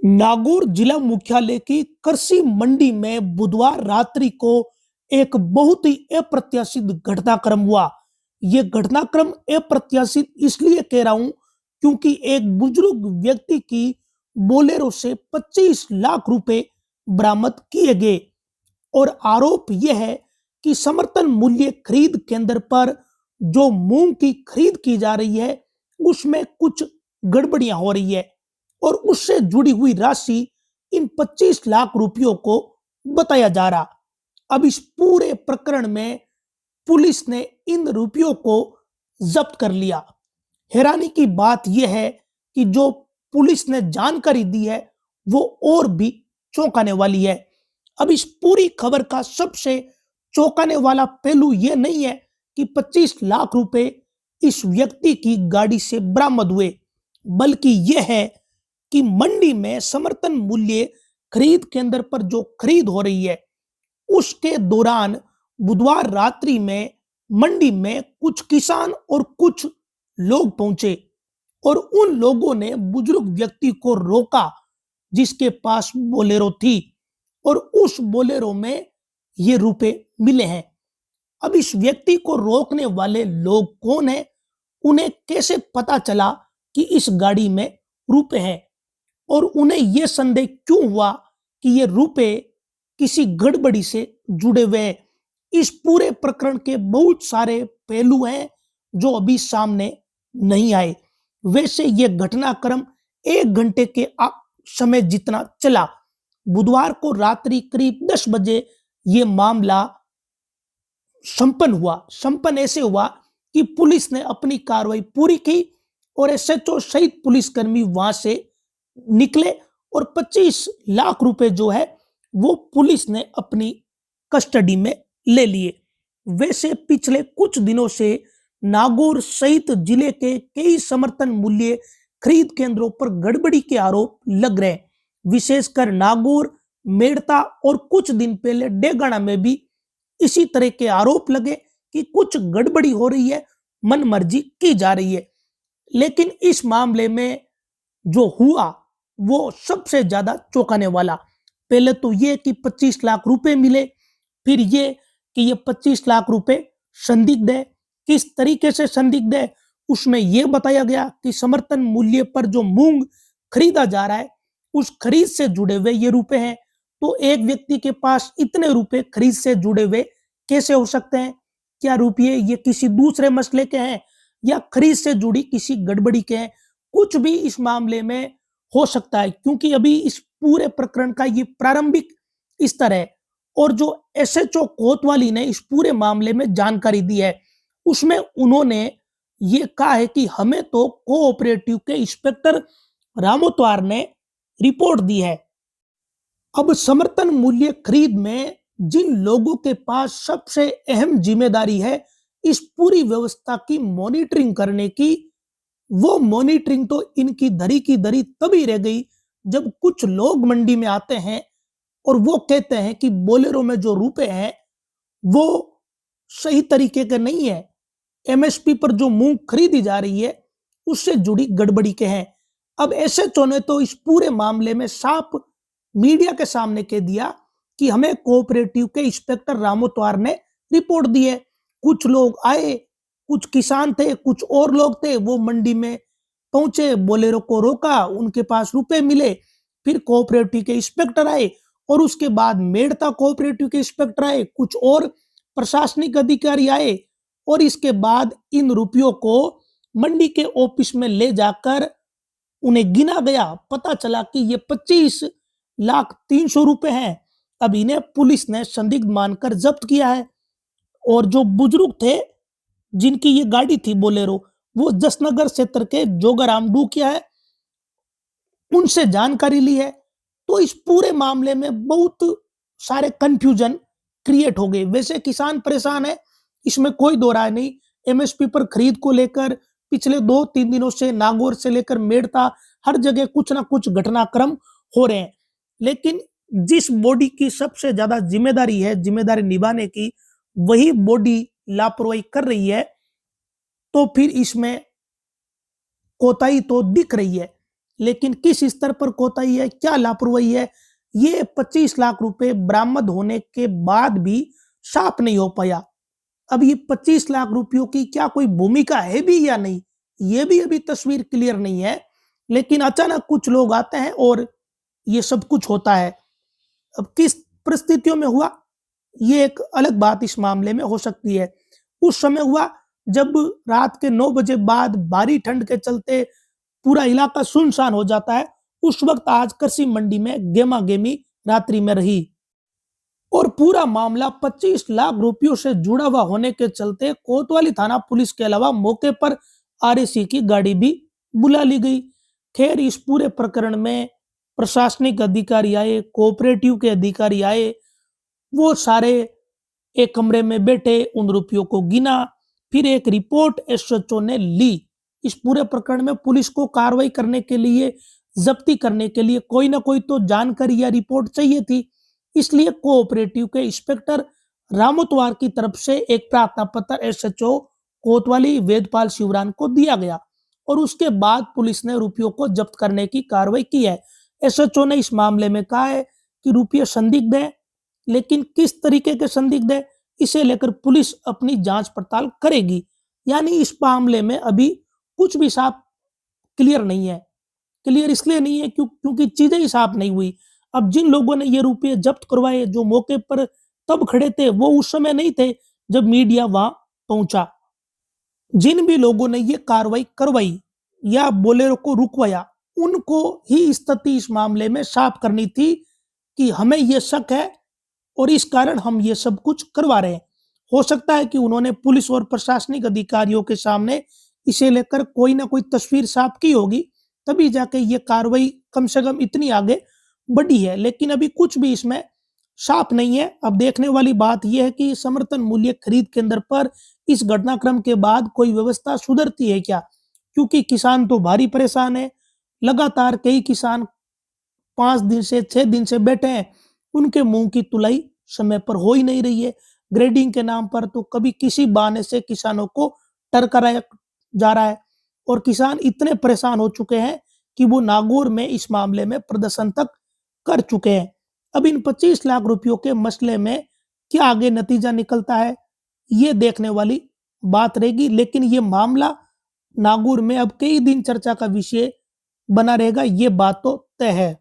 नागौर जिला मुख्यालय की कृषि मंडी में बुधवार रात्रि को एक बहुत ही अप्रत्याशित घटनाक्रम हुआ। ये घटनाक्रम अप्रत्याशित इसलिए कह रहा हूं क्योंकि एक बुजुर्ग व्यक्ति की बोलेरो से 25 लाख रुपए बरामद किए गए और आरोप यह है कि समर्थन मूल्य खरीद केंद्र पर जो मूंग की खरीद की जा रही है उसमें कुछ गड़बड़ियां हो रही है और उससे जुड़ी हुई राशि इन 25 लाख रुपयों को बताया जा रहा। अब इस पूरे प्रकरण में पुलिस ने इन रुपयों को जब्त कर लिया। हैरानी की बात यह है कि जो पुलिस ने जानकारी दी है वो और भी चौंकाने वाली है। अब इस पूरी खबर का सबसे चौंकाने वाला पहलू यह नहीं है कि 25 लाख रुपए इस व्यक्ति की गाड़ी से बरामद हुए, बल्कि यह है कि मंडी में समर्थन मूल्य खरीद केंद्र पर जो खरीद हो रही है उसके दौरान बुधवार रात्रि में मंडी में कुछ किसान और कुछ लोग पहुंचे और उन लोगों ने बुजुर्ग व्यक्ति को रोका जिसके पास बोलेरो थी और उस बोलेरो में ये रुपए मिले हैं। अब इस व्यक्ति को रोकने वाले लोग कौन हैं, उन्हें कैसे पता चला कि इस गाड़ी में रुपए हैं और उन्हें यह संदेह क्यों हुआ कि ये रुपए किसी गड़बड़ी से जुड़े हुए हैं। इस पूरे प्रकरण के बहुत सारे पहलू हैं जो अभी सामने नहीं आए। वैसे यह घटनाक्रम 1 घंटे के समय जितना चला। बुधवार को रात्रि करीब 10 बजे यह मामला संपन्न ऐसे हुआ कि पुलिस ने अपनी कार्रवाई पूरी की और एसएचओ सहित पुलिसकर्मी वहां से निकले और 25 लाख रुपए जो है वो पुलिस ने अपनी कस्टडी में ले लिए। वैसे पिछले कुछ दिनों से नागौर सहित जिले के कई समर्थन मूल्य खरीद केंद्रों पर गड़बड़ी के आरोप लग रहे हैं। विशेषकर नागौर, मेड़ता और कुछ दिन पहले डेगाना में भी इसी तरह के आरोप लगे कि कुछ गड़बड़ी हो रही है, मनमर्जी की जा रही है। लेकिन इस मामले में जो हुआ वो सबसे ज्यादा चौंकाने वाला। पहले तो ये कि 25 लाख रुपए मिले, फिर ये कि ये 25 लाख रुपए संदिग्ध है। किस तरीके से संदिग्ध है उसमें यह बताया गया कि समर्थन मूल्य पर जो मूंग खरीदा जा रहा है उस खरीद से जुड़े हुए ये रुपए हैं। तो एक व्यक्ति के पास इतने रुपए खरीद से जुड़े हुए कैसे हो सकते हैं? क्या रुपये ये किसी दूसरे मसले के हैं या खरीद से जुड़ी किसी गड़बड़ी के हैं? कुछ भी इस मामले में हो सकता है क्योंकि अभी इस पूरे प्रकरण का ये प्रारंभिक स्तर है और जो एसएचओ कोतवाली ने इस पूरे मामले में जानकारी दी है उसमें उन्होंने ये कहा है कि हमें तो कोऑपरेटिव के इंस्पेक्टर रामोत्वार ने रिपोर्ट दी है। अब समर्थन मूल्य खरीद में जिन लोगों के पास सबसे अहम जिम्मेदारी है इस पूरी व्यवस्था की मॉनिटरिंग करने की, वो मॉनिटरिंग तो इनकी धरी की धरी तभी रह गई जब कुछ लोग मंडी में आते हैं और वो कहते हैं कि बोलेरो में जो रुपए हैं वो सही तरीके के नहीं है, एमएसपी पर जो मूंग खरीदी जा रही है उससे जुड़ी गड़बड़ी के हैं। अब एसएचओ ने तो इस पूरे मामले में साफ मीडिया के सामने कह दिया कि हमें कोऑपरेटिव के इंस्पेक्टर रामोत्वार ने रिपोर्ट दी है। कुछ लोग आए, कुछ किसान थे, कुछ और लोग थे, वो मंडी में पहुंचे, बोलेरो को रोका, उनके पास रुपए मिले, फिर कोऑपरेटिव के इंस्पेक्टर आए और उसके बाद मेड़ता कोऑपरेटिव के इंस्पेक्टर आए, कुछ और प्रशासनिक अधिकारी आए और इसके बाद इन रुपयों को मंडी के ऑफिस में ले जाकर उन्हें गिना गया। पता चला कि ये 25,03,00,000 रुपए हैं। अब इन्हें पुलिस ने संदिग्ध मानकर जब्त किया है और जो बुजुर्ग थे जिनकी ये गाड़ी थी बोलेरो वो जसनगर क्षेत्र के जोगाराम डूकिया है, उनसे जानकारी ली है। तो इस पूरे मामले में बहुत सारे कंफ्यूजन क्रिएट हो गए। वैसे किसान परेशान है, इसमें कोई दो राय नहीं। एमएसपी पर खरीद को लेकर पिछले 2-3 दिनों से नागौर से लेकर मेड़ता हर जगह कुछ ना कुछ घटनाक्रम हो रहे हैं, लेकिन जिस बॉडी की सबसे ज्यादा जिम्मेदारी निभाने की, वही बॉडी लापरवाही कर रही है तो फिर इसमें कोताही तो दिख रही है। लेकिन किस स्तर पर कोताही है, क्या लापरवाही है, ये 25 लाख रुपए बरामद होने के बाद भी साफ नहीं हो पाया। अब ये 25 लाख रुपयों की क्या कोई भूमिका है भी या नहीं, ये भी अभी तस्वीर क्लियर नहीं है। लेकिन अचानक कुछ लोग आते हैं और ये सब कुछ होता है। अब किस परिस्थितियों में हुआ, ये एक अलग बात इस मामले में हो सकती है। उस समय हुआ जब रात के 9 बजे बाद भारी ठंड के चलते पूरा इलाका सुनसान हो जाता है। उस वक्त आज कृषि मंडी में गेमा गेमी रात्रि में रही और पूरा मामला 25 लाख रुपयों से जुड़ा हुआ होने के चलते कोतवाली थाना पुलिस के अलावा मौके पर आरएसी की गाड़ी भी बुला ली गई। खैर, इस पूरे प्रकरण में प्रशासनिक अधिकारी आए, कोऑपरेटिव के अधिकारी आए, वो सारे एक कमरे में बैठे, उन रुपयों को गिना, फिर एक रिपोर्ट एसएचओ ने ली। इस पूरे प्रकरण में पुलिस को कार्रवाई करने के लिए, जब्ती करने के लिए कोई ना कोई तो जानकारी या रिपोर्ट चाहिए थी। इसलिए कोऑपरेटिव के इंस्पेक्टर रामोतवार की तरफ से एक प्रार्थना पत्र एसएचओ कोतवाली वेदपाल शिवरान को दिया गया और उसके बाद पुलिस ने रुपयों को जब्त करने की कार्रवाई की है। एसएचओ ने इस मामले में कहा है कि रुपये संदिग्ध है, लेकिन किस तरीके के संदिग्ध है, इसे लेकर पुलिस अपनी जांच पड़ताल करेगी। यानी इस मामले में अभी कुछ भी साफ क्लियर नहीं है। क्लियर इसलिए नहीं है क्योंकि चीजें ही साफ नहीं हुई। अब जिन लोगों ने ये रुपये जब्त करवाए, जो मौके पर तब खड़े थे, वो उस समय नहीं थे जब मीडिया वहां पहुंचा। जिन भी लोगों ने ये कार्रवाई करवाई या बोलेरो को रुकवाया, उनको ही स्थिति इस मामले में साफ करनी थी कि हमें ये शक है और इस कारण हम ये सब कुछ करवा रहे हैं। हो सकता है कि उन्होंने पुलिस और प्रशासनिक अधिकारियों के सामने इसे लेकर कोई ना कोई तस्वीर साफ की होगी, तभी जाके ये कार्रवाई कम से कम इतनी आगे बढ़ी है। लेकिन अभी कुछ भी इसमें साफ नहीं है। अब देखने वाली बात यह है कि समर्थन मूल्य खरीद केंद्र पर इस घटनाक्रम के बाद कोई व्यवस्था सुधरती है क्या, क्योंकि किसान तो भारी परेशान है। लगातार कई किसान 5 दिन से 6 दिन से बैठे हैं, उनके मुंह की तुलाई समय पर हो ही नहीं रही है। ग्रेडिंग के नाम पर तो कभी किसी बहाने से किसानों को टरकाया जा रहा है और किसान इतने परेशान हो चुके हैं कि वो नागौर में इस मामले में प्रदर्शन तक कर चुके हैं। अब इन 25 लाख रुपयों के मसले में क्या आगे नतीजा निकलता है, ये देखने वाली बात रहेगी। लेकिन ये मामला नागौर में अब कई दिन चर्चा का विषय बना रहेगा, ये बात तो तय है।